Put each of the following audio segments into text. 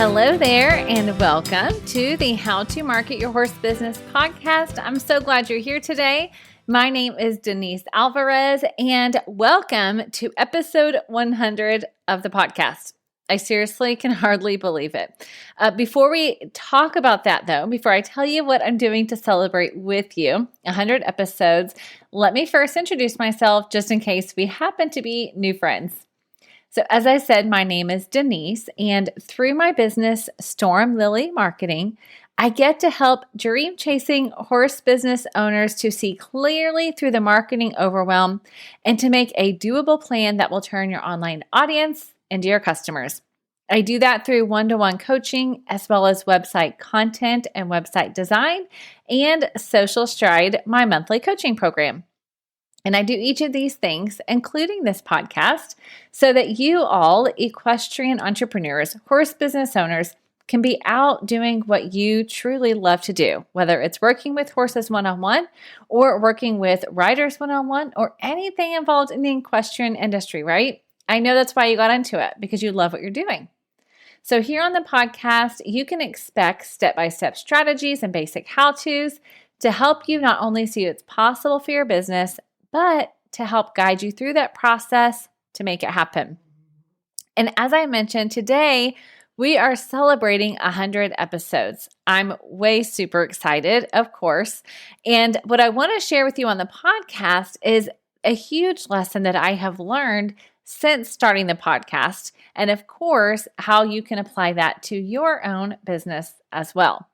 Hello there, and welcome to the How to Market Your Horse Business podcast. I'm so glad you're here today. My name is Denise Alvarez, and welcome to episode 100 of the podcast. I seriously can hardly believe it. Before we talk about that, though, before I tell you what I'm doing to celebrate with you 100 episodes, let me first introduce myself just in case we happen to be new friends. So as I said, my name is Denise, and through my business, Storm Lily Marketing, I get to help dream-chasing horse business owners to see clearly through the marketing overwhelm and to make a doable plan that will turn your online audience into your customers. I do that through one-to-one coaching, as well as website content and website design, and Social Stride, my monthly coaching program. And I do each of these things, including this podcast, so that you all, equestrian entrepreneurs, horse business owners, can be out doing what you truly love to do, whether it's working with horses one-on-one or working with riders one-on-one or anything involved in the equestrian industry, right? I know that's why you got into it, because you love what you're doing. So here on the podcast, you can expect step-by-step strategies and basic how-tos to help you not only see what's possible for your business, but to help guide you through that process to make it happen. And as I mentioned, today we are celebrating 100 episodes. I'm way super excited, of course. And what I want to share with you on the podcast is a huge lesson that I have learned since starting the podcast. And of course, how you can apply that to your own business as well.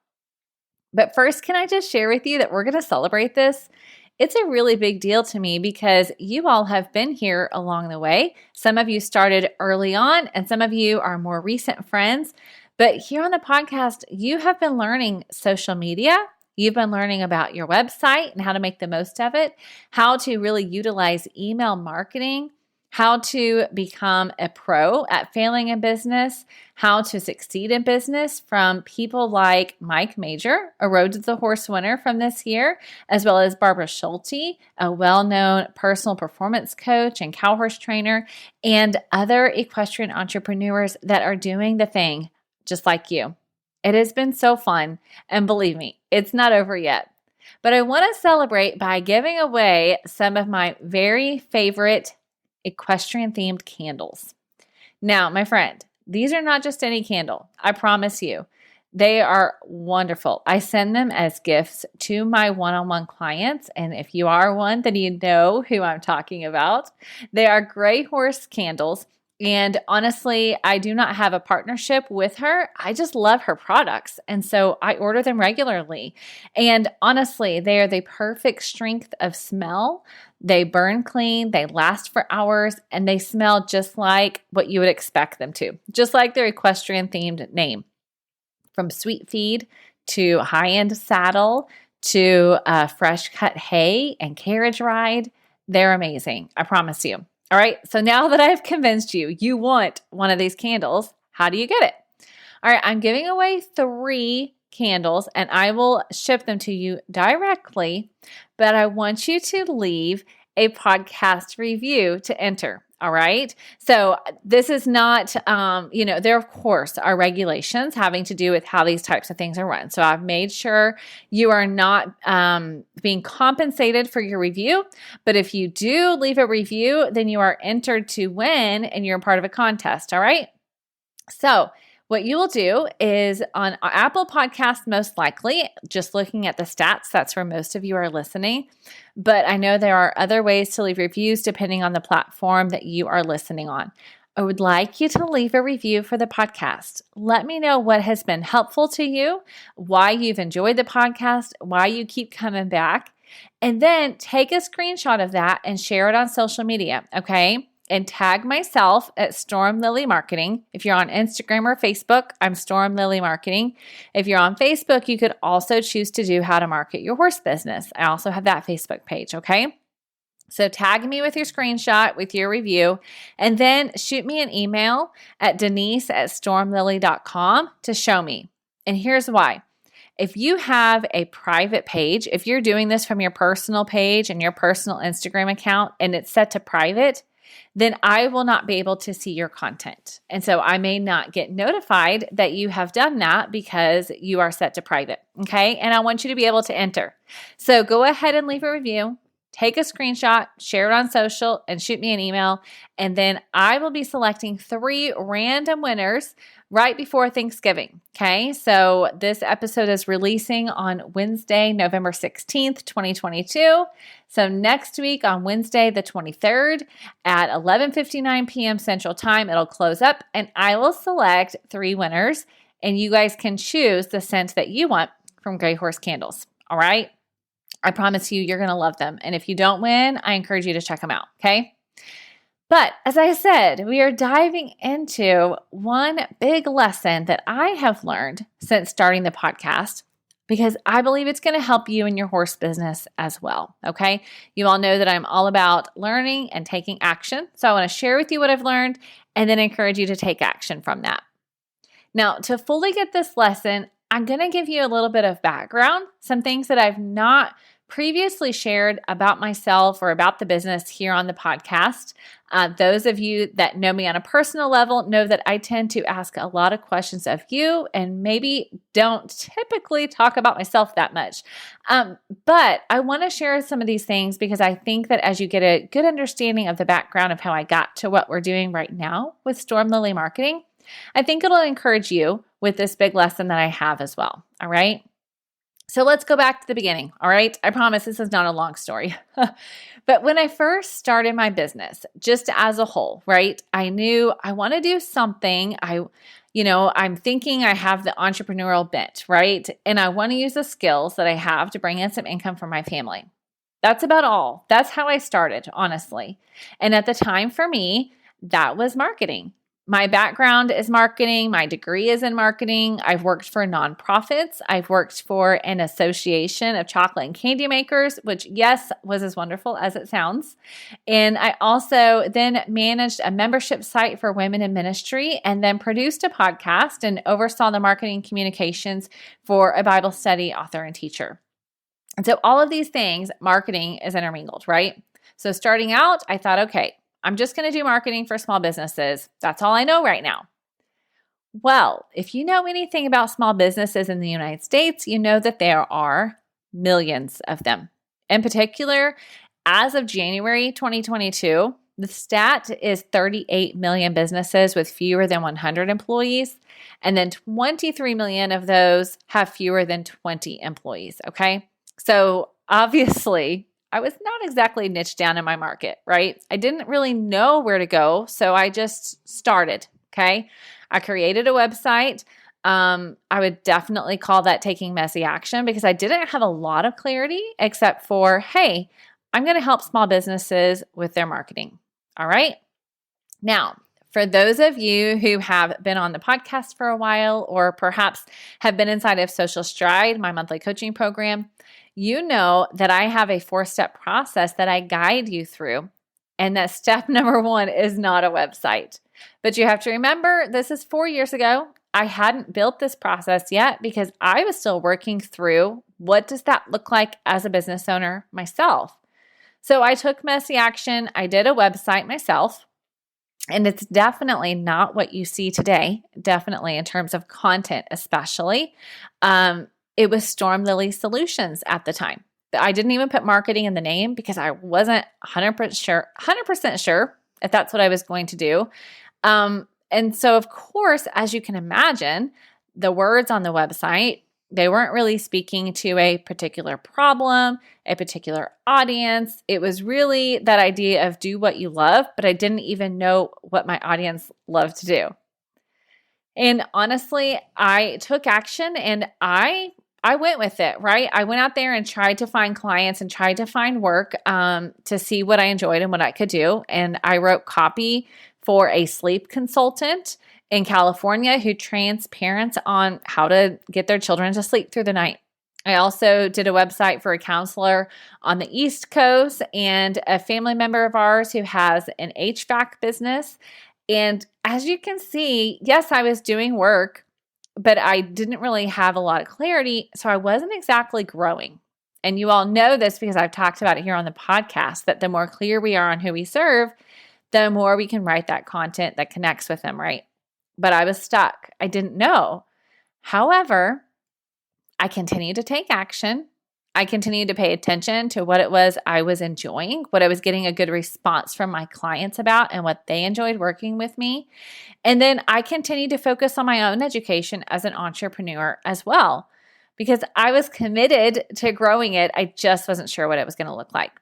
But first, can I just share with you that we're going to celebrate this? It's a really big deal to me because you all have been here along the way. Some of you started early on, and some of you are more recent friends. But here on the podcast, you have been learning social media. You've been learning about your website and how to make the most of it, how to really utilize email marketing, how to become a pro at failing in business, how to succeed in business from people like Mike Major, a Road to the Horse winner from this year, as well as Barbara Schulte, a well-known personal performance coach and cow horse trainer, and other equestrian entrepreneurs that are doing the thing just like you. It has been so fun, and believe me, it's not over yet. But I want to celebrate by giving away some of my very favorite equestrian-themed candles. Now, my friend, these are not just any candle. I promise you. They are wonderful. I send them as gifts to my one-on-one clients, and if you are one, then you know who I'm talking about. They are gray horse candles, and honestly, I do not have a partnership with her. I just love her products, and so I order them regularly. And honestly, they are the perfect strength of smell. They burn clean, they last for hours, and they smell just like what you would expect them to, just like their equestrian-themed name. From sweet feed to high-end saddle to fresh cut hay and carriage ride, they're amazing. I promise you. All right, so now that I've convinced you, you want one of these candles, how do you get it? All right, I'm giving away 3 candles, and I will ship them to you directly, but I want you to leave a podcast review to enter. All right. So this is not, there of course are regulations having to do with how these types of things are run. So I've made sure you are not being compensated for your review. But if you do leave a review, then you are entered to win and you're part of a contest. All right. So what you will do is on Apple Podcasts, most likely, just looking at the stats, that's where most of you are listening. But I know there are other ways to leave reviews depending on the platform that you are listening on. I would like you to leave a review for the podcast. Let me know what has been helpful to you, why you've enjoyed the podcast, why you keep coming back, and then take a screenshot of that and share it on social media, okay? And tag myself at Storm Lily Marketing. If you're on Instagram or Facebook, I'm Storm Lily Marketing. If you're on Facebook, you could also choose to do How to Market Your Horse Business. I also have that Facebook page, okay? So tag me with your screenshot with your review, and then shoot me an email at denise@stormlily.com to show me. And here's why. If you have a private page, if you're doing this from your personal page and your personal Instagram account and it's set to private, then I will not be able to see your content. And so I may not get notified that you have done that because you are set to private. Okay. And I want you to be able to enter. So go ahead and leave a review. Take a screenshot, share it on social, and shoot me an email. And then I will be selecting 3 random winners right before Thanksgiving. Okay, so this episode is releasing on Wednesday, November 16th, 2022. So next week on Wednesday, the 23rd at 11:59 p.m. Central Time, it'll close up and I will select 3 winners and you guys can choose the scent that you want from Grey Horse Candles. All right. I promise you're going to love them. And if you don't win, I encourage you to check them out. Okay. But as I said, we are diving into one big lesson that I have learned since starting the podcast, because I believe it's going to help you in your horse business as well. Okay. You all know that I'm all about learning and taking action. So I want to share with you what I've learned and then encourage you to take action from that. Now, to fully get this lesson, I'm going to give you a little bit of background, some things that I've not previously shared about myself or about the business here on the podcast. Those of you that know me on a personal level know that I tend to ask a lot of questions of you and maybe don't typically talk about myself that much. But I want to share some of these things because I think that as you get a good understanding of the background of how I got to what we're doing right now with Storm Lily Marketing, I think it'll encourage you with this big lesson that I have as well. All right. So let's go back to the beginning. All right. I promise this is not a long story. But when I first started my business, just as a whole, right, I knew I want to do something. I'm thinking I have the entrepreneurial bent, right? And I want to use the skills that I have to bring in some income for my family. That's about all. That's how I started, honestly. And at the time for me, that was marketing. My background is marketing. My degree is in marketing. I've worked for nonprofits. I've worked for an association of chocolate and candy makers, which, yes, was as wonderful as it sounds. And I also then managed a membership site for women in ministry and then produced a podcast and oversaw the marketing communications for a Bible study author and teacher. And so all of these things, marketing is intermingled, right? So starting out, I thought, okay, I'm just going to do marketing for small businesses. That's all I know right now. Well, if you know anything about small businesses in the United States, you know that there are millions of them. In particular, as of January 2022, the stat is 38 million businesses with fewer than 100 employees, and then 23 million of those have fewer than 20 employees, okay? So obviously, I was not exactly niched down in my market, right? I didn't really know where to go, so I just started, okay? I created a website. I would definitely call that taking messy action because I didn't have a lot of clarity except for, hey, I'm going to help small businesses with their marketing, all right? Now, for those of you who have been on the podcast for a while or perhaps have been inside of Social Stride, my monthly coaching program, you know that I have a 4-step process that I guide you through. And that step number 1 is not a website. But you have to remember, this is 4 years ago. I hadn't built this process yet because I was still working through what does that look like as a business owner myself. So I took messy action. I did a website myself. And it's definitely not what you see today, definitely in terms of content especially. It was Storm Lily Solutions at the time. I didn't even put marketing in the name because I wasn't 100% sure if that's what I was going to do. And so, of course, as you can imagine, the words on the website, they weren't really speaking to a particular problem, a particular audience. It was really that idea of do what you love, but I didn't even know what my audience loved to do. And honestly, I took action and I went with it, right? I went out there and tried to find clients and tried to find work to see what I enjoyed and what I could do. And I wrote copy for a sleep consultant in California who trains parents on how to get their children to sleep through the night. I also did a website for a counselor on the East Coast and a family member of ours who has an HVAC business. And as you can see, yes, I was doing work, but I didn't really have a lot of clarity, so I wasn't exactly growing. And you all know this because I've talked about it here on the podcast, that the more clear we are on who we serve, the more we can write that content that connects with them, right? But I was stuck. I didn't know. However, I continued to take action. I continued to pay attention to what it was I was enjoying, what I was getting a good response from my clients about, and what they enjoyed working with me. And then I continued to focus on my own education as an entrepreneur as well, because I was committed to growing it. I just wasn't sure what it was going to look like.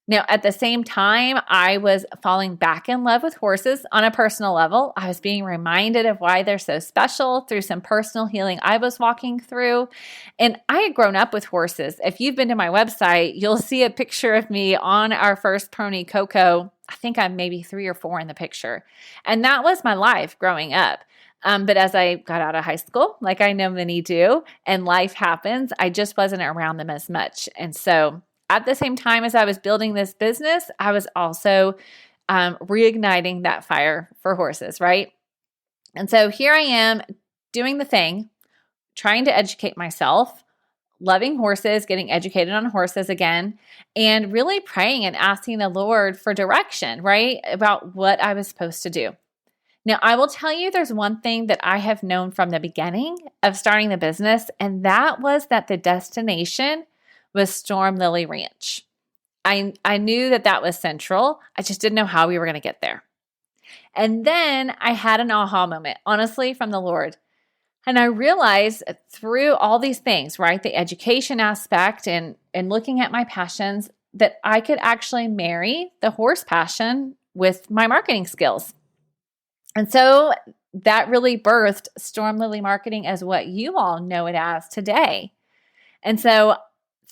Now, at the same time, I was falling back in love with horses on a personal level. I was being reminded of why they're so special through some personal healing I was walking through. And I had grown up with horses. If you've been to my website, you'll see a picture of me on our first pony, Coco. I think I'm maybe 3 or 4 in the picture. And that was my life growing up. But as I got out of high school, like I know many do, and life happens, I just wasn't around them as much. And so at the same time as I was building this business, I was also reigniting that fire for horses, right? And so here I am doing the thing, trying to educate myself, loving horses, getting educated on horses again, and really praying and asking the Lord for direction, right? About what I was supposed to do. Now, I will tell you there's one thing that I have known from the beginning of starting the business, and that was that the destination was Storm Lily Ranch. I knew that was central. I just didn't know how we were going to get there. And then I had an aha moment, honestly, from the Lord. And I realized through all these things, right, the education aspect and looking at my passions, that I could actually marry the horse passion with my marketing skills. And so that really birthed Storm Lily Marketing as what you all know it as today. And so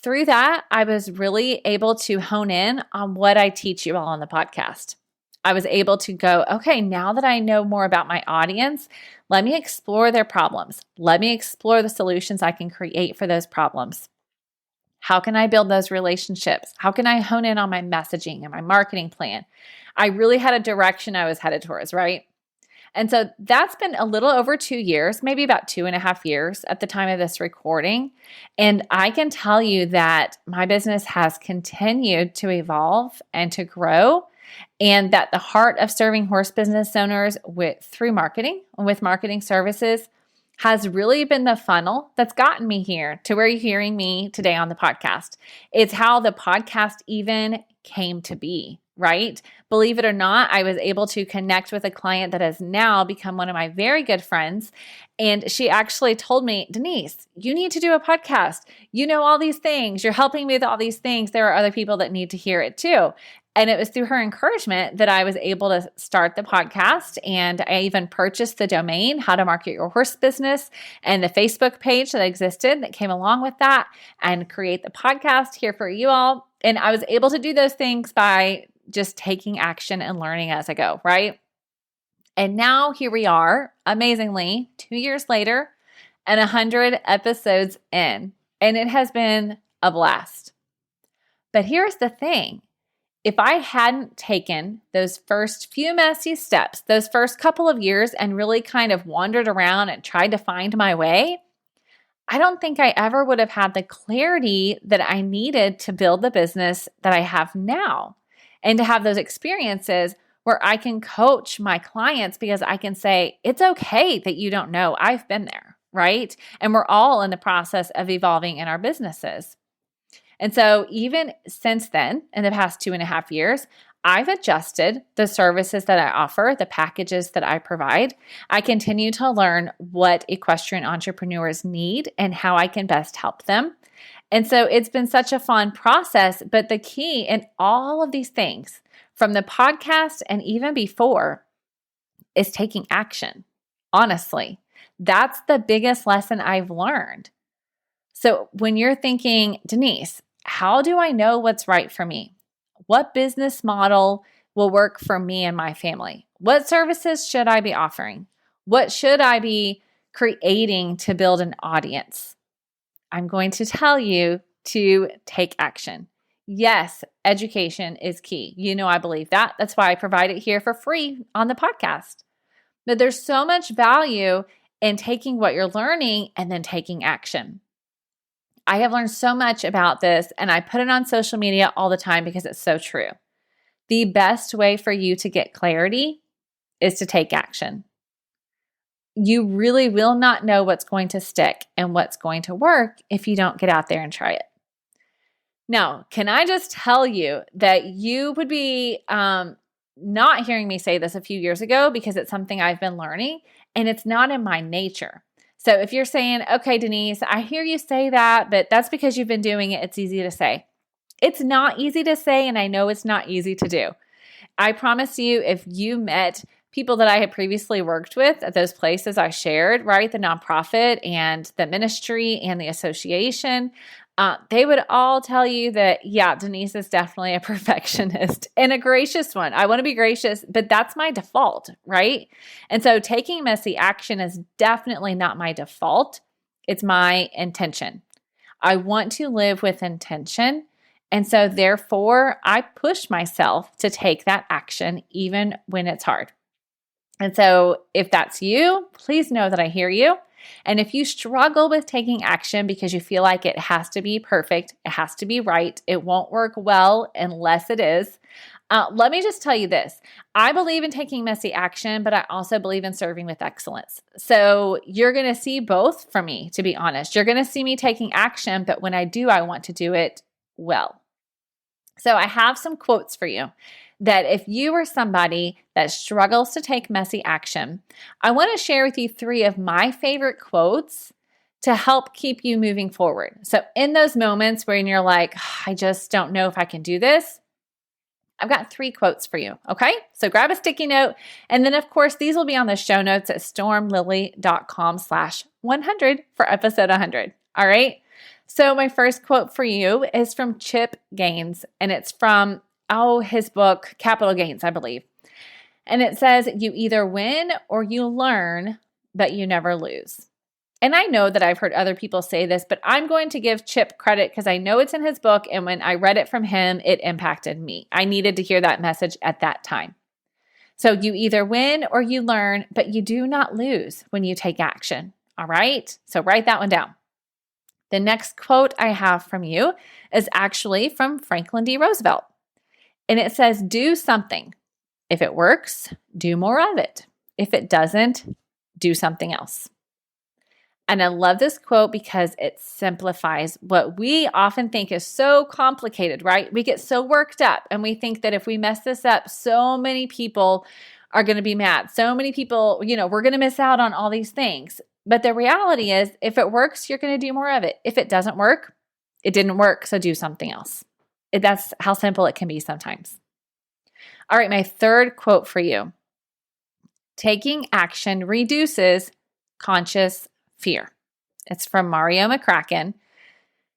through that, I was really able to hone in on what I teach you all on the podcast. I was able to go, okay, now that I know more about my audience, let me explore their problems. Let me explore the solutions I can create for those problems. How can I build those relationships? How can I hone in on my messaging and my marketing plan? I really had a direction I was headed towards, right? And so that's been a little over 2 years, maybe about 2.5 years at the time of this recording. And I can tell you that my business has continued to evolve and to grow, and that the heart of serving horse business owners through marketing, with marketing services, has really been the funnel that's gotten me here to where you're hearing me today on the podcast. It's how the podcast even came to be, right? Believe it or not, I was able to connect with a client that has now become one of my very good friends. And she actually told me, Denise, you need to do a podcast. You know all these things. You're helping me with all these things. There are other people that need to hear it too. And it was through her encouragement that I was able to start the podcast. And I even purchased the domain, How to Market Your Horse Business, and the Facebook page that existed that came along with that, and create the podcast here for you all. And I was able to do those things by just taking action and learning as I go, right? And now here we are, amazingly, 2 years later and 100 episodes in. And it has been a blast. But here's the thing. If I hadn't taken those first few messy steps, those first couple of years, and really kind of wandered around and tried to find my way, I don't think I ever would have had the clarity that I needed to build the business that I have now, and to have those experiences where I can coach my clients, because I can say, it's okay that you don't know. I've been there, right? And we're all in the process of evolving in our businesses. And so even since then, in the past 2.5 years, I've adjusted the services that I offer, the packages that I provide. I continue to learn what equestrian entrepreneurs need and how I can best help them. And so it's been such a fun process. But the key in all of these things, from the podcast and even before, is taking action. Honestly, that's the biggest lesson I've learned. So when you're thinking, Denise, how do I know what's right for me? What business model will work for me and my family? What services should I be offering? What should I be creating to build an audience? I'm going to tell you to take action. Yes, education is key. You know I believe that. That's why I provide it here for free on the podcast. But there's so much value in taking what you're learning and then taking action. I have learned so much about this, and I put it on social media all the time because it's so true. The best way for you to get clarity is to take action. You really will not know what's going to stick and what's going to work if you don't get out there and try it. Now, can I just tell you that you would be not hearing me say this a few years ago because it's something I've been learning and it's not in my nature. So if you're saying, okay, Denise, I hear you say that, but that's because you've been doing it. It's easy to say. It's not easy to say, and I know it's not easy to do. I promise you, if you met people that I had previously worked with at those places I shared, right, the nonprofit and the ministry and the association, they would all tell you that, yeah, Denise is definitely a perfectionist and a gracious one. I want to be gracious, but that's my default, right? And so taking messy action is definitely not my default. It's my intention. I want to live with intention. And so therefore, I push myself to take that action even when it's hard. And so if that's you, please know that I hear you. And if you struggle with taking action because you feel like it has to be perfect, it has to be right, it won't work well unless it is, let me just tell you this. I believe in taking messy action, but I also believe in serving with excellence. So you're going to see both from me, to be honest. You're going to see me taking action, but when I do, I want to do it well. So I have some quotes for you that if you are somebody that struggles to take messy action, I want to share with you 3 of my favorite quotes to help keep you moving forward. So in those moments where you're like, I just don't know if I can do this, I've got 3 quotes for you, okay? So grab a sticky note. And then, of course, these will be on the show notes at stormlily.com/100 for episode 100, all right? So my first quote for you is from Chip Gaines, and it's from, his book, Capital Gains, I believe. And it says, you either win or you learn, but you never lose. And I know that I've heard other people say this, but I'm going to give Chip credit because I know it's in his book. And when I read it from him, it impacted me. I needed to hear that message at that time. So you either win or you learn, but you do not lose when you take action. All right. So write that one down. The next quote I have from you is actually from Franklin D. Roosevelt. And it says, do something. If it works, do more of it. If it doesn't, do something else. And I love this quote because it simplifies what we often think is so complicated, right? We get so worked up and we think that if we mess this up, so many people are going to be mad. So many people, we're going to miss out on all these things. But the reality is, if it works, you're going to do more of it. If it doesn't work, it didn't work, so do something else. That's how simple it can be sometimes. All right, my third quote for you. Taking action reduces conscious fear. It's from Mario McCracken.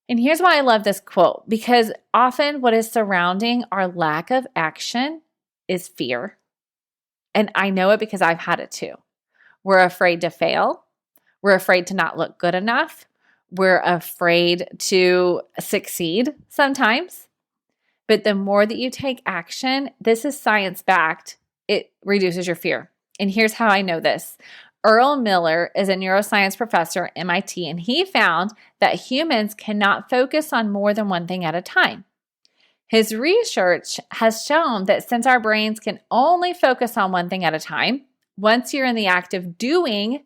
And here's why I love this quote, because often what is surrounding our lack of action is fear. And I know it because I've had it too. We're afraid to fail. We're afraid to not look good enough. We're afraid to succeed sometimes. But the more that you take action, this is science-backed, it reduces your fear. And here's how I know this. Earl Miller is a neuroscience professor at MIT, and he found that humans cannot focus on more than one thing at a time. His research has shown that since our brains can only focus on one thing at a time, once you're in the act of doing,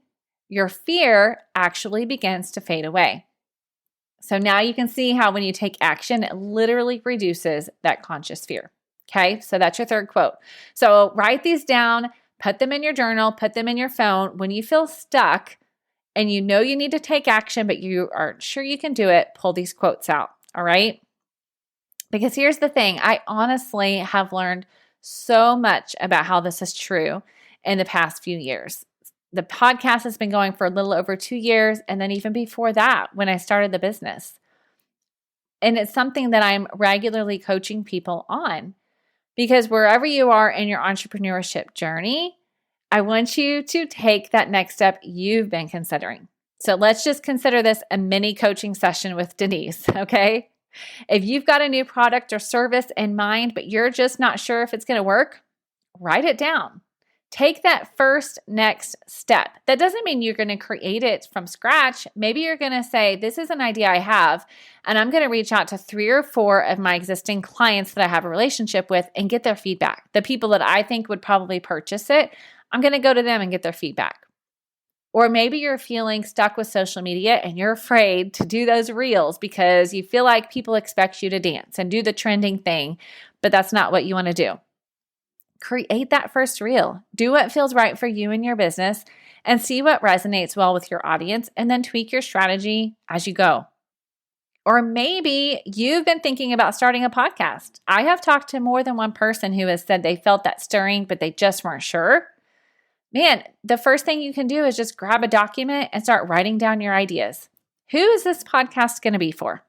your fear actually begins to fade away. So now you can see how when you take action, it literally reduces that conscious fear. Okay, so that's your third quote. So write these down, put them in your journal, put them in your phone. When you feel stuck and you know you need to take action, but you aren't sure you can do it, pull these quotes out, all right? Because here's the thing, I honestly have learned so much about how this is true in the past few years. The podcast has been going for a little over 2 years, and then even before that, when I started the business. And it's something that I'm regularly coaching people on, because wherever you are in your entrepreneurship journey, I want you to take that next step you've been considering. So let's just consider this a mini coaching session with Denise, okay? If you've got a new product or service in mind, but you're just not sure if it's going to work, write it down. Take that first next step. That doesn't mean you're going to create it from scratch. Maybe you're going to say, this is an idea I have, and I'm going to reach out to 3 or 4 of my existing clients that I have a relationship with and get their feedback. The people that I think would probably purchase it, I'm going to go to them and get their feedback. Or maybe you're feeling stuck with social media and you're afraid to do those reels because you feel like people expect you to dance and do the trending thing, but that's not what you want to do. Create that first reel. Do what feels right for you and your business and see what resonates well with your audience, and then tweak your strategy as you go. Or maybe you've been thinking about starting a podcast. I have talked to more than one person who has said they felt that stirring, but they just weren't sure. Man, the first thing you can do is just grab a document and start writing down your ideas. Who is this podcast going to be for?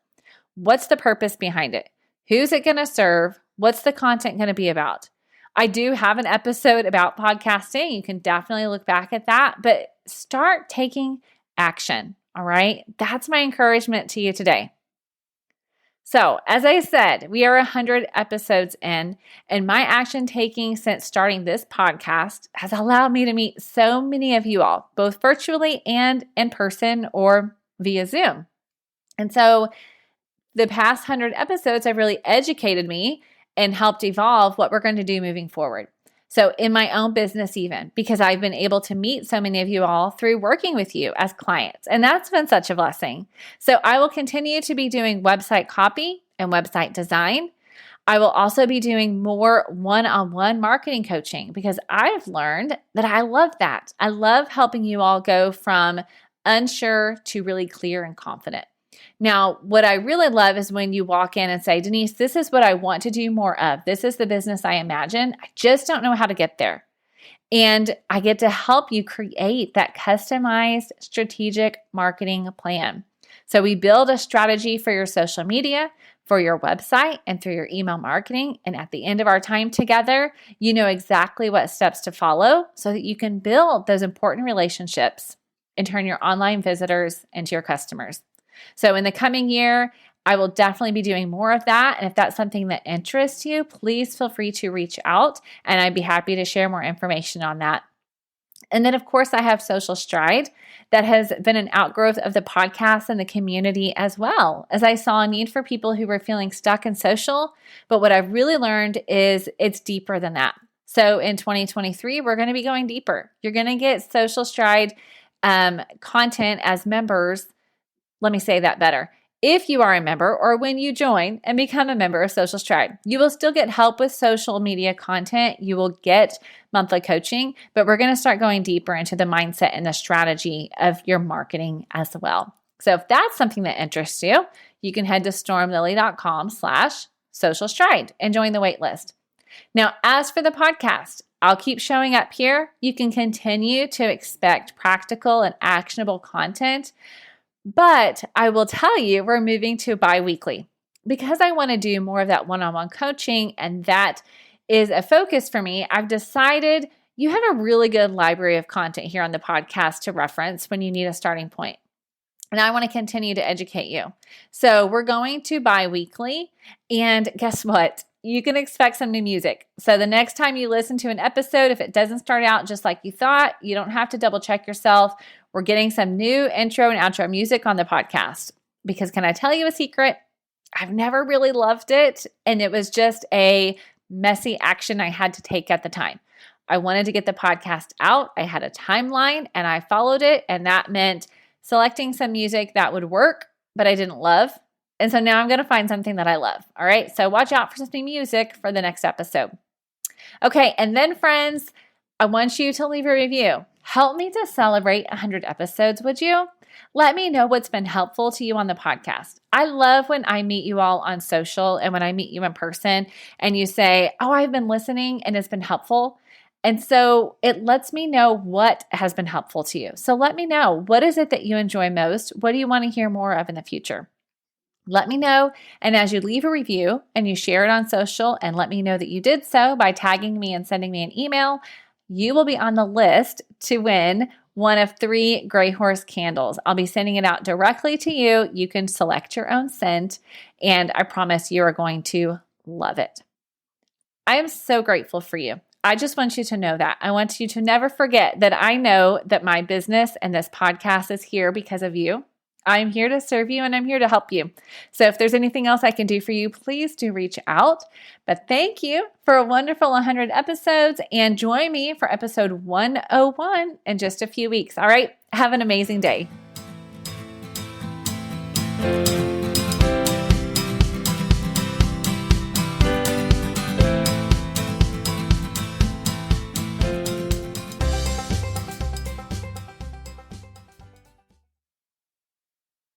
What's the purpose behind it? Who's it going to serve? What's the content going to be about? I do have an episode about podcasting. You can definitely look back at that, but start taking action. All right. That's my encouragement to you today. So, as I said, we are 100 episodes in, and my action taking since starting this podcast has allowed me to meet so many of you all, both virtually and in person or via Zoom. And so, the past 100 episodes have really educated me and helped evolve what we're going to do moving forward. So in my own business even, because I've been able to meet so many of you all through working with you as clients, and that's been such a blessing. So I will continue to be doing website copy and website design. I will also be doing more one-on-one marketing coaching because I've learned that I love that. I love helping you all go from unsure to really clear and confident. Now, what I really love is when you walk in and say, Denise, this is what I want to do more of. This is the business I imagine. I just don't know how to get there. And I get to help you create that customized strategic marketing plan. So we build a strategy for your social media, for your website, and through your email marketing. And at the end of our time together, you know exactly what steps to follow so that you can build those important relationships and turn your online visitors into your customers. So in the coming year, I will definitely be doing more of that. And if that's something that interests you, please feel free to reach out and I'd be happy to share more information on that. And then, of course, I have Social Stride that has been an outgrowth of the podcast and the community as well, as I saw a need for people who were feeling stuck in social. But what I've really learned is it's deeper than that. So in 2023, we're going to be going deeper. You're going to get Social Stride content as members. Let me say that better. If you are a member or when you join and become a member of Social Stride, you will still get help with social media content. You will get monthly coaching, but we're going to start going deeper into the mindset and the strategy of your marketing as well. So if that's something that interests you, you can head to stormlily.com/social stride and join the wait list. Now, as for the podcast, I'll keep showing up here. You can continue to expect practical and actionable content. But I will tell you, we're moving to bi-weekly because I want to do more of that one-on-one coaching, and that is a focus for me. I've decided you have a really good library of content here on the podcast to reference when you need a starting point. And I want to continue to educate you. So we're going to bi-weekly, and guess what? You can expect some new music. So the next time you listen to an episode, if it doesn't start out just like you thought, you don't have to double check yourself. We're getting some new intro and outro music on the podcast because can I tell you a secret? I've never really loved it. And it was just a messy action I had to take at the time. I wanted to get the podcast out. I had a timeline and I followed it. And that meant selecting some music that would work, but I didn't love. And so now I'm going to find something that I love. All right. So watch out for some new music for the next episode. Okay. And then friends, I want you to leave a review. Help me to celebrate 100 episodes, would you? Let me know what's been helpful to you on the podcast. I love when I meet you all on social and when I meet you in person and you say, oh, I've been listening and it's been helpful. And so it lets me know what has been helpful to you. So let me know, what is it that you enjoy most? What do you want to hear more of in the future? Let me know. And as you leave a review and you share it on social and let me know that you did so by tagging me and sending me an email, you will be on the list to win one of 3 Gray Horse candles. I'll be sending it out directly to you. You can select your own scent, and I promise you are going to love it. I am so grateful for you. I just want you to know that. I want you to never forget that I know that my business and this podcast is here because of you. I'm here to serve you and I'm here to help you. So if there's anything else I can do for you, please do reach out. But thank you for a wonderful 100 episodes, and join me for episode 101 in just a few weeks. All right. Have an amazing day.